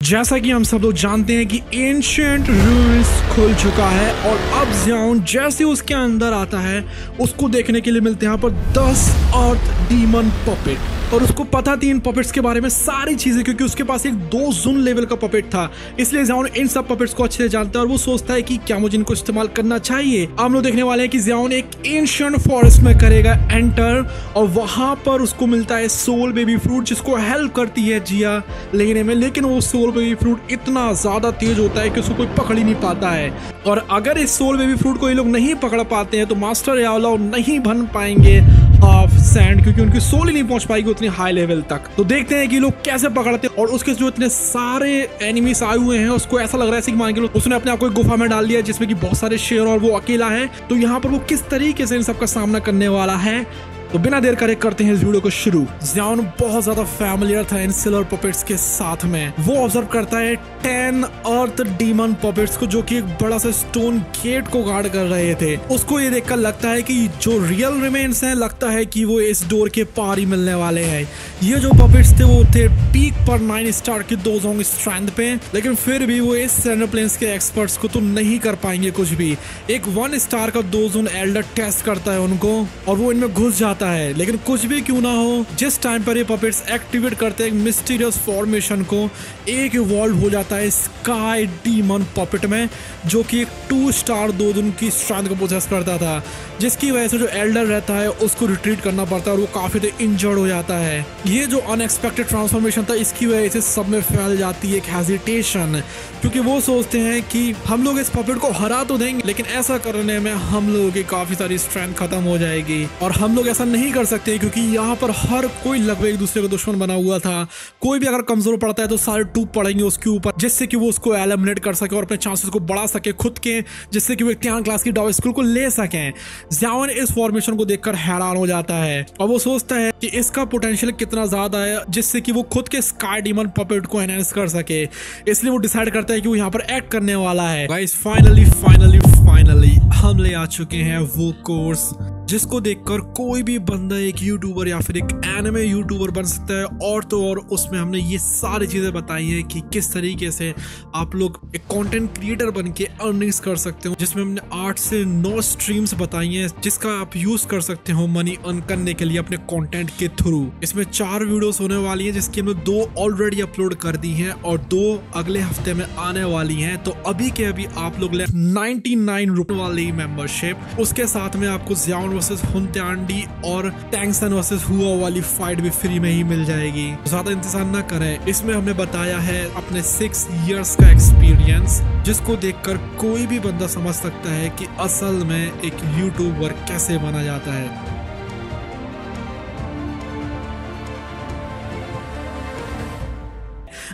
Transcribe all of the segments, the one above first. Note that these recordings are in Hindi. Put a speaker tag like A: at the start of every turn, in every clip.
A: जैसा कि हम सब लोग जानते हैं कि एंशिएंट रूइंस खुल चुका है और अब ज़ियान जैसे उसके अंदर आता है उसको देखने के लिए मिलते हैं यहाँ पर 10 अर्थ डीमन पपेट और उसको पता थी इन पपेट्स के बारे में सारी चीजें क्योंकि उसके पास एक 2 ज़ून लेवल का पपेट था। इसलिए ज़ियान इन सब पपेट्स को अच्छे से जानता है और वो सोचता है कि क्या मुझे इनको इस्तेमाल करना चाहिए। हम लोग देखने वाले हैं कि ज़ियान एक एंशिएंट फॉरेस्ट में करेगा एंटर और वहां पर उसको मिलता है सोल बेबी फ्रूट जिसको हेल्प करती है जिया लेने में, लेकिन वो सोल बेबी फ्रूट इतना ज्यादा तेज होता है कि उसको कोई पकड़ ही नहीं पाता है और अगर इस सोल बेबी फ्रूट को ये लोग नहीं पकड़ पाते हैं तो मास्टर याओलाओ नहीं बन पाएंगे हाफ सैंड क्योंकि उनकी सोल ही नहीं पहुंच पाएगी उतनी हाई लेवल तक। तो देखते हैं कि लोग कैसे पकड़ते हैं और उसके जो इतने सारे एनिमीज आए हुए हैं उसको ऐसा लग रहा है कि मान के लो उसने अपने आप को एक गुफा में डाल दिया जिसमें कि बहुत सारे शेर और वो अकेला है। तो यहाँ पर वो किस तरीके से इन सबका सामना करने वाला है, तो बिना देर करे करते हैं इस वीडियो को शुरू। ज़ियान बहुत ज्यादा फैमिलियर था इन सिल्वर पपेट्स के साथ में। वो ऑब्जर्व करता है 10 अर्थ डीमन पपेट्स को जो कि एक बड़ा सा स्टोन गेट को गार्ड कर रहे थे। उसको ये देखकर लगता है कि जो रियल रिमेन्स हैं लगता है कि वो इस डोर के पार ही मिलने वाले हैं। ये जो पपेट्स थे वो थे पीक पर 9 स्टार के 2 जोंग स्ट्रेंथ पे, लेकिन फिर भी वो इस सेंडर प्लेन्स के एक्सपर्ट्स को तो नहीं कर पाएंगे कुछ भी। एक 1 स्टार का 2 जोन एल्डर टेस्ट करता है उनको और वो इनमें घुस जाता है। लेकिन कुछ भी क्यों ना हो, जिस टाइम पर ये पपेट्स एक्टिवेट करते हैं मिस्टीरियस फॉर्मेशन को, एक इवॉल्व हो जाता है स्काई डीमन पपेट में जो कि एक 2 स्टार 2 जोन की स्ट्रेंथ को पोजेस करता था, जिसकी वजह से जो एल्डर रहता है उसको रिट्रीट करना पड़ता है और वो काफी देर इंजर्ड हो जाता है। ये जो अनएक्सपेक्टेड ट्रांसफॉर्मेशन था इसकी वजह से सब में फैल जाती है एक हेजिटेशन क्योंकि वो सोचते हैं कि हम लोग इस पपेट को हरा तो देंगे लेकिन ऐसा करने में हम लोगों की काफी सारी स्ट्रेंथ खत्म हो जाएगी और हम लोग ऐसा नहीं कर सकते क्योंकि यहाँ पर हर कोई लगभग एक दूसरे का दुश्मन बना हुआ था। कोई भी अगर कमजोर पड़ता है तो सारे टूब पड़ेंगे उसके ऊपर जिससे कि वो उसको एलिमिनेट कर सके और अपने चांसेस को बढ़ा सके खुद के, जिससे कि वो 10 क्लास की डॉव स्कूल को ले सकें। ज़ियान इस फॉर्मेशन को देखकर हैरान हो जाता है और वो सोचता है कि इसका पोटेंशियल कितना ज्यादा है जिससे कि वो खुद के स्काई डीमन पपेट को एनहांस कर सके। इसलिए वो डिसाइड करता है कि वो यहाँ पर एक्ट करने वाला है। गाइस फाइनली हम ले आ चुके हैं वो कोर्स जिसको देखकर कोई भी बंदा एक यूट्यूबर या फिर एक एनिमे यूट्यूबर बन सकता है और तो और उसमें हमने ये सारी चीजें बताई हैं कि किस तरीके से आप लोग एक कंटेंट क्रिएटर बन के अर्निंग्स कर सकते हो, जिसमें हमने 8 से 9 स्ट्रीम्स बताई हैं जिसका आप यूज कर सकते हो मनी अर्न करने के लिए अपने कंटेंट के थ्रू। इसमें 4 वीडियोस होने वाली हैं जिसकी हमने 2 ऑलरेडी अपलोड कर दी हैं और 2 अगले हफ्ते में आने वाली हैं। तो अभी के अभी आप लोग ले 99 रुपए वाली मेंबरशिप, उसके साथ में आपको ज़ियान वर्सेस हुनत्यांडी और टैंगसन वर्सेस हुआ वाली फाइट भी फ्री में ही मिल जाएगी। ज्यादा इंतजार न करें, इसमें हमने बताया है अपने 6 इयर्स का एक्सपीरियंस जिसको देखकर कोई भी बंदा समझ सकता है कि असल में एक यूट्यूबर कैसे बना जाता है।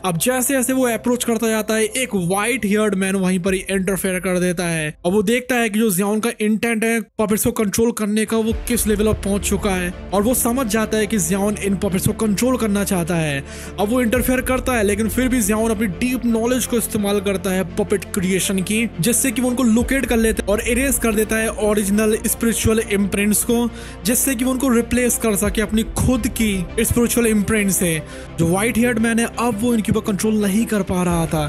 A: अब जैसे जैसे वो अप्रोच करता जाता है एक व्हाइट हेयर्ड मैन वहीं पर ही इंटरफेयर कर देता है और वो देखता है कि जो ज़ियान का इंटेंट है पपेट्स को कंट्रोल करने का वो किस लेवल पर पहुंच चुका है और वो समझ जाता है कि ज़ियान इन पपेट्स को कंट्रोल करना चाहता है। अब वो इंटरफेयर करता है लेकिन फिर भी ज़ियान अपनी डीप नॉलेज को इस्तेमाल करता है पपेट क्रिएशन की, जिससे कि वो उनको लोकेट कर लेता है और इरेज कर देता है ओरिजिनल स्पिरिचुअल इम्प्रिंट्स को, जिससे कि वो उनको रिप्लेस कर सके अपनी खुद की स्पिरिचुअल इम्प्रिंट से। जो व्हाइट हेयर्ड मैन है अब वो इनकी कंट्रोल नहीं कर पा रहा था,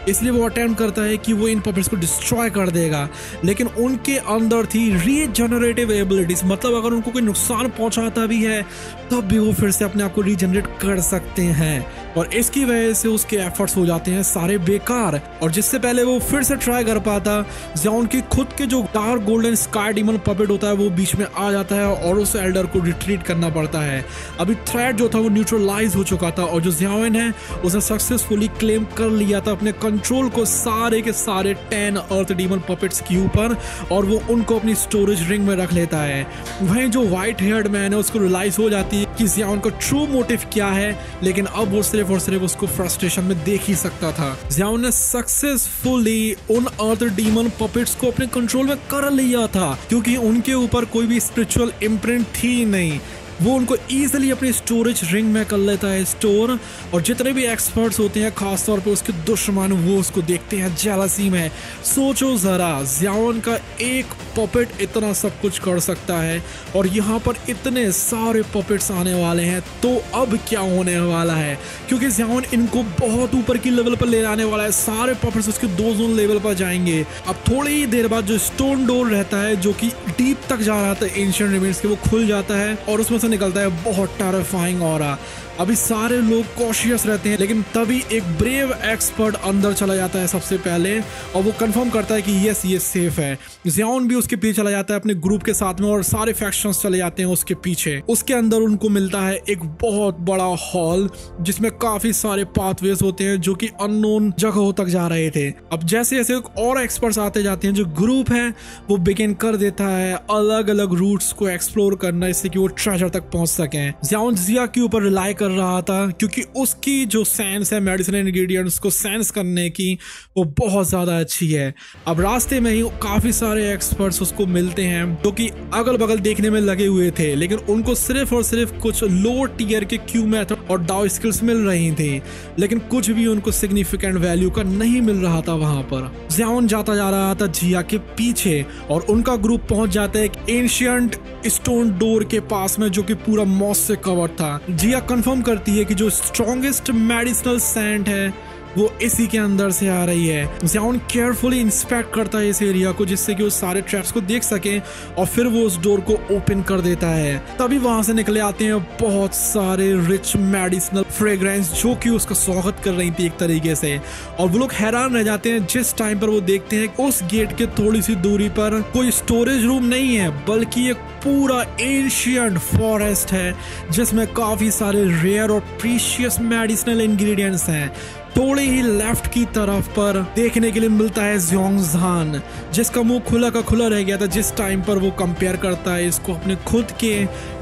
A: इसलिए वो अटेम्प्ट करता है कि वो इन पपेट्स को डिस्ट्रॉय कर देगा, लेकिन उनके अंदर थी रीजनरेटिव एबिलिटीज, मतलब अगर उनको कोई नुकसान पहुंचाता भी है तब भी वो फिर से अपने आप को रीजनरेट कर सकते हैं और इसकी वजह से उसके एफर्ट्स हो जाते हैं सारे बेकार। और जिससे पहले वो फिर से ट्राई कर पाता, ज़ियान की खुद के जो dark golden sky demon puppet होता है वो बीच में आ जाता है और उस एल्डर को रिट्रीट करना पड़ता है। अभी थ्रेट जो था वो न्यूट्रलाइज हो चुका था और जो ज़ियान है उसने सक्सेसफुली क्लेम कर लिया था अपने कंट्रोल को सारे के सारे 10 अर्थ डीमन पपेट्स के ऊपर और वो उनको अपनी स्टोरेज रिंग में रख लेता है। वहीं जो व्हाइट हेयर्ड मैन है उसको रियलाइज हो जाती है कि ज़ियान का ट्रू मोटिव क्या है, लेकिन अब वो सिर्फ और सिर्फ उसको फ्रस्ट्रेशन में देख ही सकता था। ज़ियान ने सक्सेसफुली उन अर्थ डीमन पपेट्स को अपने कंट्रोल में कर लिया था क्योंकि उनके ऊपर कोई भी स्पिरिचुअल इम्प्रिंट थी नहीं। वो उनको ईजिली अपनी स्टोरेज रिंग में कर लेता है स्टोर। और जितने भी एक्सपर्ट्स होते हैं, खासतौर पे उसके दुश्मन, वो उसको देखते हैं जेलसी में। सोचो जरा, ज़ियाओन का एक पपेट इतना सब कुछ कर सकता है और यहाँ पर इतने सारे पपेट्स आने वाले हैं, तो अब क्या होने वाला है? क्योंकि ज़ियाओन इनको बहुत ऊपर की लेवल पर ले जाने वाला है। सारे पपेट्स उसके 2 जोन लेवल पर जाएंगे। अब थोड़ी ही देर बाद जो स्टोन डोर रहता है, जो कि डीप तक जा रहा था एंशिएंट रिमेन्स के, वो खुल जाता है और उसमें से निकलता है बहुत टेरिफाइंग ऑरा। अभी सारे लोग कॉशियस रहते हैं, लेकिन तभी एक ब्रेव एक्सपर्ट अंदर चला जाता है सबसे पहले और वो कंफर्म करता है कि यस, ये सेफ है। ज़ियाओन भी उसके पीछे चला जाता है अपने ग्रुप के साथ में और सारे फैक्शंस चले जाते हैं उसके पीछे। उसके अंदर उनको मिलता है एक बहुत बड़ा हॉल जिसमें काफी सारे पाथवेज होते हैं जो कि अननोन जगहों तक जा रहे थे। अब जैसे जैसे और एक्सपर्ट्स आते जाते हैं, जो ग्रुप है वो बिगिन कर देता है अलग अलग रूट्स को एक्सप्लोर करना, इससे कि वो ट्रेजर तक पहुंच सकें। ज़ियाओन जिया के ऊपर रिलाई कर रहा था क्योंकि उसकी जो सेंस है मेडिसिनल इंग्रेडिएंट्स को सेंस करने की, वो बहुत ज्यादा अच्छी है। अब रास्ते में ही काफी सारे एक्सपर्ट्स उसको मिलते हैं जो कि अगल बगल देखने में लगे हुए थे, लेकिन उनको सिर्फ और सिर्फ कुछ लो टियर के क्यू मेथड और डाउ स्किल्स मिल रही थी, लेकिन कुछ भी उनको सिग्निफिकेंट वैल्यू का नहीं मिल रहा था। वहां पर ज़ियाओन जाता जा रहा था जिया के पीछे और उनका ग्रुप पहुंच जाता है एक एंशिएंट स्टोन डोर के पास में, जो कि पूरा मॉस से कवर था। जिया कंफर्म करती है कि जो स्ट्रॉन्गेस्ट मेडिसिनल सैंड है वो इसी के अंदर से आ रही है। ज़ियाओन केयरफुली इंस्पेक्ट करता है इस एरिया को, जिससे कि वो सारे ट्रैप्स को देख सके और फिर वो उस डोर को ओपन कर देता है। तभी वहां से निकले आते हैं बहुत सारे रिच मेडिसिनल फ्रेग्रेंस जो कि उसका स्वागत कर रही थी एक तरीके से, और वो लोग हैरान रह जाते हैं जिस टाइम पर वो देखते हैं उस गेट के थोड़ी सी दूरी पर कोई स्टोरेज रूम नहीं है, बल्कि एक पूरा एंशिएंट फॉरेस्ट है जिसमें काफी सारे रेयर और प्रीशियस मेडिसिनल इंग्रेडिएंट्स हैं। थोड़े ही लेफ्ट की तरफ पर देखने के लिए मिलता है ज़ियोंगज़ान, जिसका मुंह खुला का खुला रह गया था जिस टाइम पर वो कंपेयर करता है इसको अपने खुद के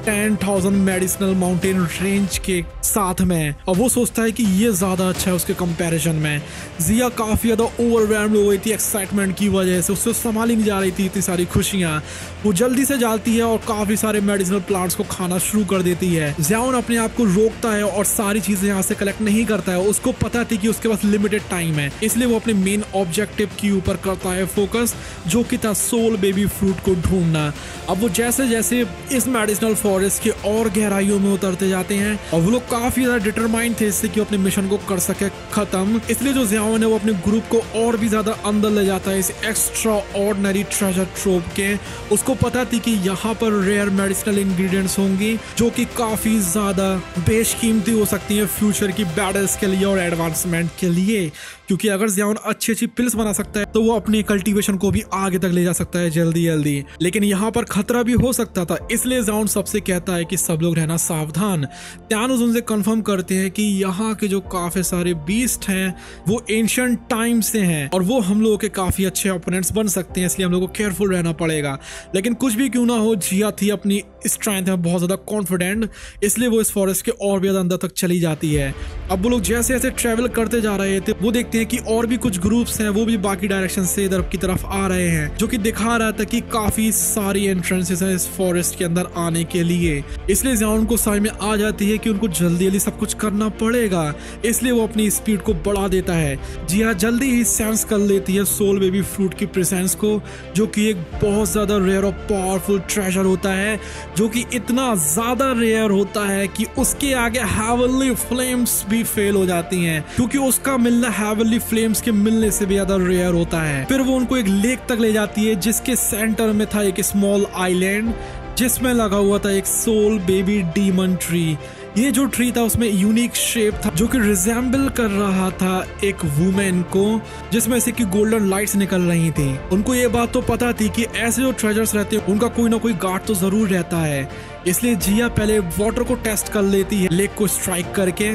A: 10,000 मेडिसिनल माउंटेन रेंज के साथ में, और वो सोचता है कि ये ज्यादा अच्छा है उसके कंपैरिजन में। जिया काफी ज्यादा ओवरवेल्म्ड हो गई थी एक्साइटमेंट की वजह से, उससे संभाली नहीं जा रही थी इतनी सारी खुशियां। वो जल्दी से जाती है और काफी सारे मेडिसिनल प्लांट्स को खाना शुरू कर देती है। ज़ियाओन अपने आप को रोकता है और सारी चीजें यहाँ से कलेक्ट नहीं करता है। उसको पता थी कि उसके पास लिमिटेड टाइम है, इसलिए वो अपने मेन ऑब्जेक्टिव के ऊपर करता है फोकस, जो कि था सोल बेबी फ्रूट को ढूंढना। अब वो जैसे जैसे इस मेडिसिनल फॉरेस्ट के और गहराइयों में उतरते जाते हैं और वो लोग काफी ज्यादा डिटरमाइंड थे इससे कि अपने मिशन को कर सके खत्म, इसलिए जो ज़ियाओन है वो अपने ग्रुप को और भी ज्यादा अंदर ले जाता है इस एक्स्ट्रा ऑर्डिनरी ट्रेजर ट्रोव के। उसको पता थी कि यहाँ पर रेयर मेडिसिनल इंग्रेडिएंट्स होंगी जो कि काफी ज्यादा बेशकीमती हो सकती है फ्यूचर की बैटल्स के लिए और एडवांसमेंट के लिए, क्योंकि अगर ज़ियाओन अच्छी अच्छी पिल्स बना सकता है तो वो अपनी कल्टीवेशन को भी आगे तक ले जा सकता है जल्दी जल्दी। लेकिन यहाँ पर खतरा भी हो सकता था, इसलिए ज़ियाओन सबसे कहता है कि सब लोग रहना सावधान। त्यानोस उनसे कंफर्म करते हैं कि यहाँ के जो काफी सारे बीस्ट हैं वो एंशिएंट टाइम से हैं और वो हम लोगों के काफी अच्छे ओपोनेंट्स बन सकते हैं, इसलिए हम लोगों को केयरफुल रहना पड़ेगा। लेकिन कुछ भी क्यों ना हो, जिया थी अपनी स्ट्रेंथ में बहुत ज्यादा कॉन्फिडेंट, इसलिए वो इस फॉरेस्ट के और भी ज्यादा अंदर तक चली जाती है। अब वो लोग जैसे जैसे ट्रेवल करते जा रहे थे वो देखते हैं कि और भी कुछ ग्रुप्स हैं वो भी बाकी डायरेक्शन से इधर की तरफ आ रहे हैं, जो कि दिखा रहा था कि काफी सारी एंट्रेंसेस हैं इस फॉरेस्ट के अंदर आने के लिए। इसलिए ज़ियाओन को समझ में आ जाती है कि उनको जल्दी जल्दी सब कुछ करना पड़ेगा, इसलिए वो अपनी स्पीड को बढ़ा देता है। जिया जल्दी ही सेंस कर लेती है सोल बेबी फ्रूट की प्रेजेंस को, जो कि एक बहुत ज्यादा रेयर और पावरफुल ट्रेजर होता है, जो कि इतना ज्यादा रेयर होता है कि उसके आगे हेवनली फ्लेम्स भी फेल हो जाती हैं, क्योंकि उसका मिलना हेवनली फ्लेम्स के मिलने से भी ज्यादा रेयर होता है। फिर वो उनको एक लेक तक ले जाती है जिसके सेंटर में था एक स्मॉल आइलैंड जिसमें लगा हुआ था एक सोल बेबी डीमन ट्री। ये जो ट्री था उसमें यूनिक शेप था जो कि रिजेंबल कर रहा था एक वुमेन को, जिसमें से कि गोल्डन लाइट्स निकल रही थी। उनको ये बात तो पता थी कि ऐसे जो ट्रेजर्स रहते हैं उनका कोई ना कोई गार्ड तो जरूर रहता है, इसलिए जिया पहले वाटर को टेस्ट कर लेती है लेक को स्ट्राइक करके।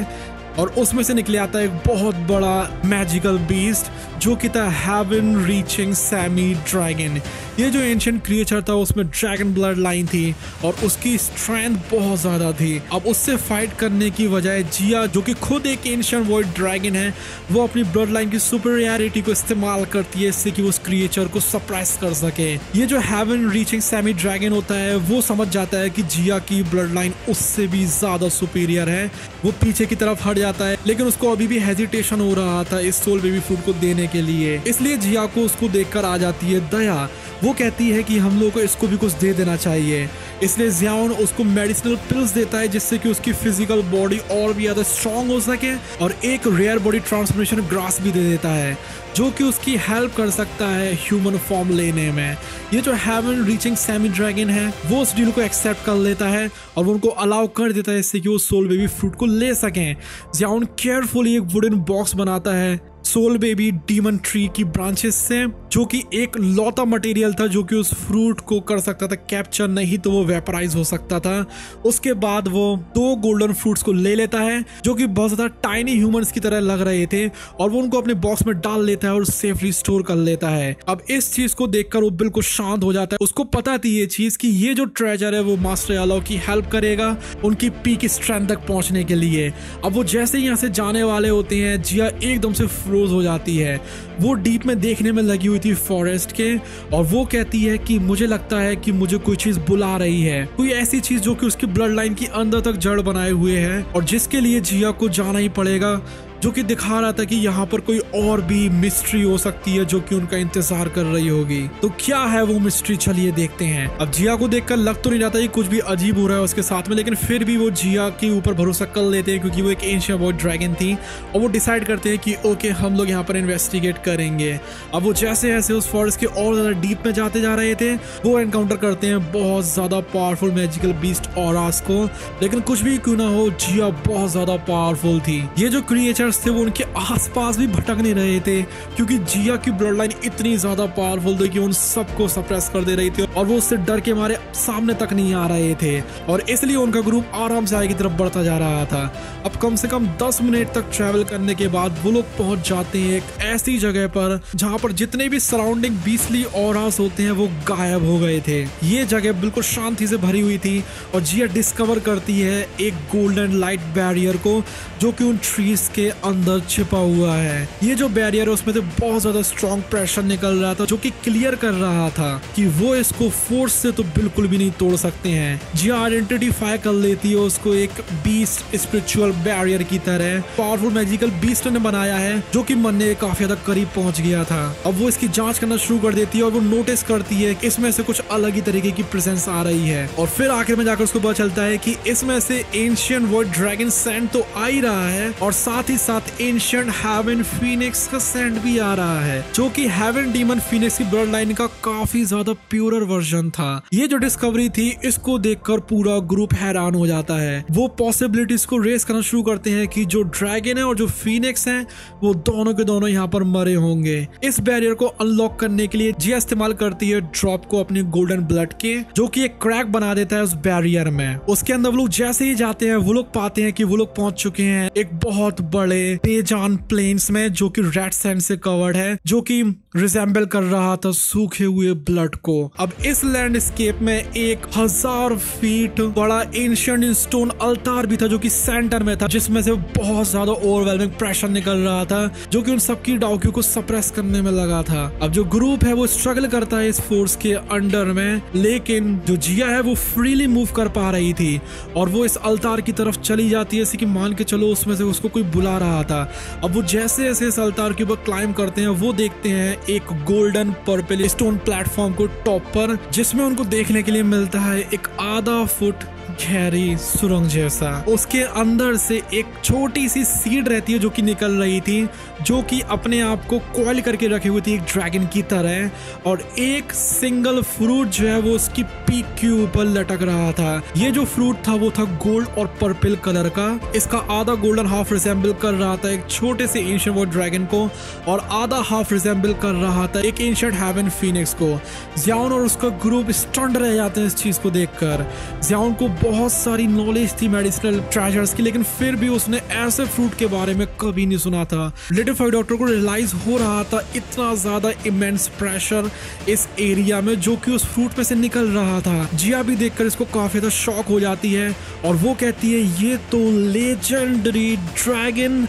A: और उसमें से निकले आता है एक बहुत बड़ा मैजिकल बीस्ट जो कि था हेवन रीचिंग सैमी ड्रैगन। ये जो एंशिएंट क्रिएचर था उसमें ड्रैगन ब्लड लाइन थी और उसकी स्ट्रेंथ बहुत ज्यादा थी। अब उससे फाइट करने की बजाय जिया जो कि खुद एक एंशिएंट वॉइड ड्रैगन है वो अपनी ब्लड लाइन की सुपीरियरिटी को इस्तेमाल करती है इससे कि उस क्रिएचर को सप्रेस कर सके। ये जो हेवन रीचिंग सैमी ड्रैगन होता है वो समझ जाता है कि जिया की ब्लड लाइन उससे भी ज्यादा सुपीरियर है। वो पीछे की तरफ हट जाता है लेकिन उसको अभी भी हेजिटेशन हो रहा था इस सोल बेबी फ्रूट को देने के लिए, इसलिए जिया को उसको देखकर आ जाती है दया। वो कहती है कि हम लोगों को इसको भी कुछ दे देना चाहिए, इसलिए जियाओन उसको मेडिसिनल पिल्स देता है जिससे कि उसकी फिजिकल बॉडी और भी ज्यादा स्ट्रांग हो सके और एक रेयर बॉडी ट्रांसफॉर्मेशन ग्रास भी दे देता है जो कि उसकी हेल्प कर सकता है ह्यूमन फॉर्म लेने में। ये जो हेवन रीचिंग सैमी ड्रैगन है वो उस डील को एक्सेप्ट कर लेता है और वो उनको अलाउ कर देता है इससे कि वो सोल बेबी फ्रूट को ले सकें। जियाओन केयरफुली एक वुडन बॉक्स बनाता है सोल बेबी डीमन ट्री की ब्रांचेस से जो कि एक लौता मटेरियल था जो कि उस फ्रूट को कर सकता था कैप्चर, नहीं तो वो वेपराइज हो सकता था। उसके बाद वो 2 गोल्डन फ्रूट्स को ले लेता है जो कि बहुत ज्यादा टाइनी ह्यूमंस की तरह लग रहे थे और वो उनको अपने बॉक्स में डाल लेता है और सेफली स्टोर कर लेता है। अब इस चीज को देखकर वो बिल्कुल शांत हो जाता है। उसको पता थी ये चीज कि ये जो ट्रेजर है वो मास्टर यालो की हेल्प करेगा उनकी पीक स्ट्रेंथ तक पहुंचने के लिए। अब वो जैसे ही यहाँ से जाने वाले होते हैं जिया एकदम से फ्रोज हो जाती है। वो डीप में देखने में लगी हुई थी फॉरेस्ट के और वो कहती है कि मुझे लगता है कि मुझे कोई चीज बुला रही है, कोई ऐसी चीज जो कि उसकी ब्लड लाइन की अंदर तक जड़ बनाए हुए है और जिसके लिए जिया को जाना ही पड़ेगा, जो कि दिखा रहा था कि यहाँ पर कोई और भी मिस्ट्री हो सकती है जो कि उनका इंतजार कर रही होगी। तो क्या है वो मिस्ट्री, चलिए देखते हैं। अब जिया को देखकर लग तो नहीं जाता कि कुछ भी अजीब हो रहा है उसके साथ में, लेकिन फिर भी वो जिया के ऊपर भरोसा कर लेते हैं क्योंकि वो एक एंशिएंट वॉइड ड्रैगन थी और वो डिसाइड करते हैं कि ओके हम लोग यहाँ पर इन्वेस्टिगेट करेंगे। अब वो जैसे जैसे उस फॉरेस्ट के और ज्यादा डीप में जाते जा रहे थे वो एनकाउंटर करते हैं बहुत ज्यादा पावरफुल मैजिकल बीस्ट ऑरास को, लेकिन कुछ भी क्यों ना हो जिया बहुत ज्यादा पावरफुल थी। ये जो क्रिएचर थे वो उनके आसपास भी भटक नहीं रहे थे क्योंकि जिया की ब्लड लाइन इतनी ज्यादा पावरफुल थी कि उन सबको सप्रेस कर दे रही थी और वो उससे डर के मारे सामने तक नहीं आ रहे थे और इसलिए उनका ग्रुप आराम से आगे की तरफ बढ़ता जा रहा था। अब कम से कम 10 मिनट तक ट्रैवल करने के बाद वो लोग पहुंच जाते हैं एक ऐसी जगह पर जहां पर जितने भी सराउंडिंग बीस्टली ऑरास होते हैं वो गायब हो गए थे। ये जगह बिल्कुल शांति से भरी हुई थी और जिया डिस्कवर करती है एक गोल्डन लाइट बैरियर को जो कि उन ट्रीज के अंदर छिपा हुआ है। ये जो बैरियर है उसमें से बहुत ज्यादा स्ट्रॉन्ग प्रेशर निकल रहा था जो कि क्लियर कर रहा था कि वो इसको फोर्स से तो बिल्कुल भी नहीं तोड़ सकते हैं। जिया आइडेंटिफाई कर लेती है उसको एक बीस्ट स्पिरिचुअल बैरियर की तरह पावरफुल मैजिकल बीस्ट ने बनाया है जो कि मरने के काफी ज्यादा करीब पहुंच गया था। अब वो इसकी जांच करना शुरू कर देती है और वो नोटिस करती है कि इसमें से कुछ अलग ही तरीके की प्रेजेंस आ रही है और फिर आखिर में जाकर उसको पता चलता है कि इसमें से एंशिएंट वॉइड ड्रैगन सैंड तो आ ही रहा है और साथ ही साथ एंशिएंट हेवन फीनिक्स का सैंड भी आ रहा है जो कि हेवन डीमन फीनिक्स की ब्लड लाइन का काफी ज्यादा प्योरर वर्जन था। ये जो डिस्कवरी थी इसको देखकर पूरा ग्रुप हैरान हो जाता है। वो पॉसिबिलिटीज को रेस करना शुरू करते हैं कि जो ड्रैगन है और जो फीनिक्स है वो दोनों के दोनों यहाँ पर मरे होंगे। इस बैरियर को अनलॉक करने के लिए जिया इस्तेमाल करती है ड्रॉप को अपने गोल्डन ब्लड के जो कि एक क्रैक बना देता है उस बैरियर में। उसके अंदर वो लोग जैसे ही जाते हैं वो लोग पाते हैं कि वो लोग पहुंच चुके हैं एक बहुत बड़े बेजान प्लेन्स में जो कि रेड सैंड से कवर्ड है जो कि रिजेंबल कर रहा था सूखे हुए ब्लड को। अब इस लैंडस्केप में 1000 फीट बड़ा एंशिएंट स्टोन अल्टार भी था जो कि सेंटर में था जिसमें से बहुत ज्यादा ओवरवेलमिंग प्रेशर निकल रहा था जो कि उन सबकी डाउकियों को सप्रेस करने में लगा था। अब जो ग्रुप है वो स्ट्रगल करता है इस फोर्स के अंडर में, लेकिन जो जिया है वो फ्रीली मूव कर पा रही थी और वो इस अल्टार की तरफ चली जाती है, जैसे कि मान के चलो उसमें से उसको कोई बुला रहा था। अब वो जैसे जैसे इस अल्टार के ऊपर क्लाइम करते हैं वो देखते हैं एक गोल्डन पर्पल स्टोन प्लेटफॉर्म को टॉप पर, जिसमें उनको देखने के लिए मिलता है एक आधा फुट गहरी सुरंग जैसा। उसके अंदर से एक छोटी सी सीड रहती है जो कि निकल रही थी जो कि अपने आप को कॉइल करके रखी हुई थी एक ड्रैगन की तरह, और एक सिंगल फ्रूट जो है वो उसकी पीक के ऊपर लटक रहा था। ये जो फ्रूट था वो था गोल्ड और पर्पल कलर का। इसका आधा गोल्डन हाफ रिजेंबल कर रहा था एक छोटे से एंशिएंट वॉइड ड्रैगन को और आधा हाफ रिजेंबल कर रहा था एक एंशिएंट हेवन फीनिक्स को। जियाओन और उसका ग्रुप स्टन्ड रह जाते हैं इस चीज को देखकर। जियाओन को बहुत सारी नॉलेज थी मेडिसिनल ट्रेजर्स की, लेकिन फिर भी उसने ऐसे फ्रूट के बारे में कभी नहीं सुना था। लिटिल फाइव डॉक्टर को रियलाइज हो रहा था इतना ज्यादा इमेंस प्रेशर इस एरिया में जो कि उस फ्रूट में से निकल रहा था। जिया भी देखकर इसको काफी ज्यादा शॉक हो जाती है और वो कहती है ये तो legendary dragon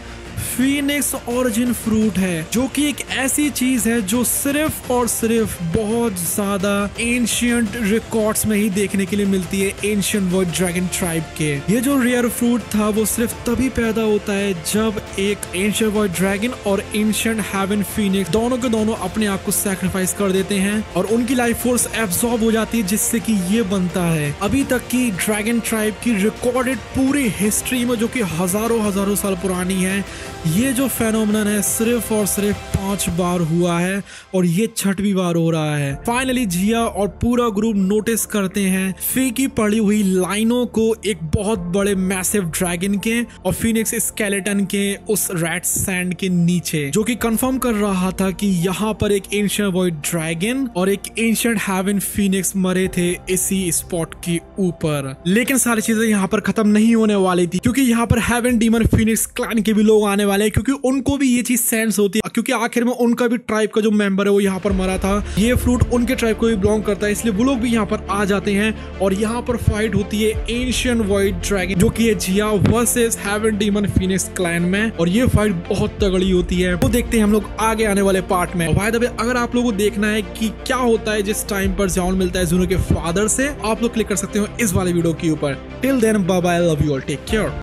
A: Phoenix origin fruit है, जो कि एक ऐसी चीज है जो सिर्फ और सिर्फ बहुत ज्यादा एंशियंट रिकॉर्ड्स में ही देखने के लिए मिलती है एंशियंट वर्ल्ड ड्रैगन ट्राइब के। ये जो रेयर फ्रूट था वो सिर्फ तभी पैदा होता है जब एक एंशियंट वर्ल्ड ड्रैगन और एंशियंट हेवन फीनिक्स दोनों के दोनों अपने आप को सैक्रिफाइस कर देते हैं और उनकी लाइफ फोर्स एब्सॉर्ब हो जाती है, जिससे कि ये बनता है। अभी तक की ड्रैगन ट्राइब की रिकॉर्डेड पूरी हिस्ट्री में, जो कि हजारों साल पुरानी है, ये जो फेनोमेनन है सिर्फ और सिर्फ 5 बार हुआ है और ये 6वीं बार हो रहा है। फाइनली जिया और पूरा ग्रुप नोटिस करते हैं फीकी पड़ी हुई लाइनों को एक बहुत बड़े मैसिव ड्रैगन के और फीनिक्स स्केलेटन के उस रेड सैंड के नीचे, जो कि कंफर्म कर रहा था कि यहाँ पर एक एंशिएंट वर्ल्ड ड्रैगन और एक एंशिएंट हेवन फीनिक्स मरे थे इसी स्पॉट के ऊपर। लेकिन सारी चीजें यहाँ पर खत्म नहीं होने वाली थी, क्योंकि यहाँ पर हेवन डीमन फीनिक्स क्लैन के भी लोग आने वाले, क्योंकि उनको भी ये चीज सेंस होती है, क्योंकि आखिर में उनका भी ट्राइब का जो मेंबर है वो यहाँ पर मरा था। ये फ्रूट उनके ट्राइब को भी बिलोंग करता है, इसलिए वो लोग भी यहाँ पर आ जाते हैं और यहाँ पर फाइट होती है एंशिएंट वाइट ड्रैगन, जो कि है जिया versus heaven demon phoenix clan में, और ये फाइट बहुत तगड़ी होती है। वो देखते हैं हम लोग आगे आने वाले पार्ट में। बाय द वे, अगर आप लोगों को देखना है कि क्या होता है जिस टाइम पर ज़ाओन मिलता है जुनो के फादर से, आप लोग क्लिक कर सकते हो इस वाले वीडियो के ऊपर। Till then bye bye, love you all, take care.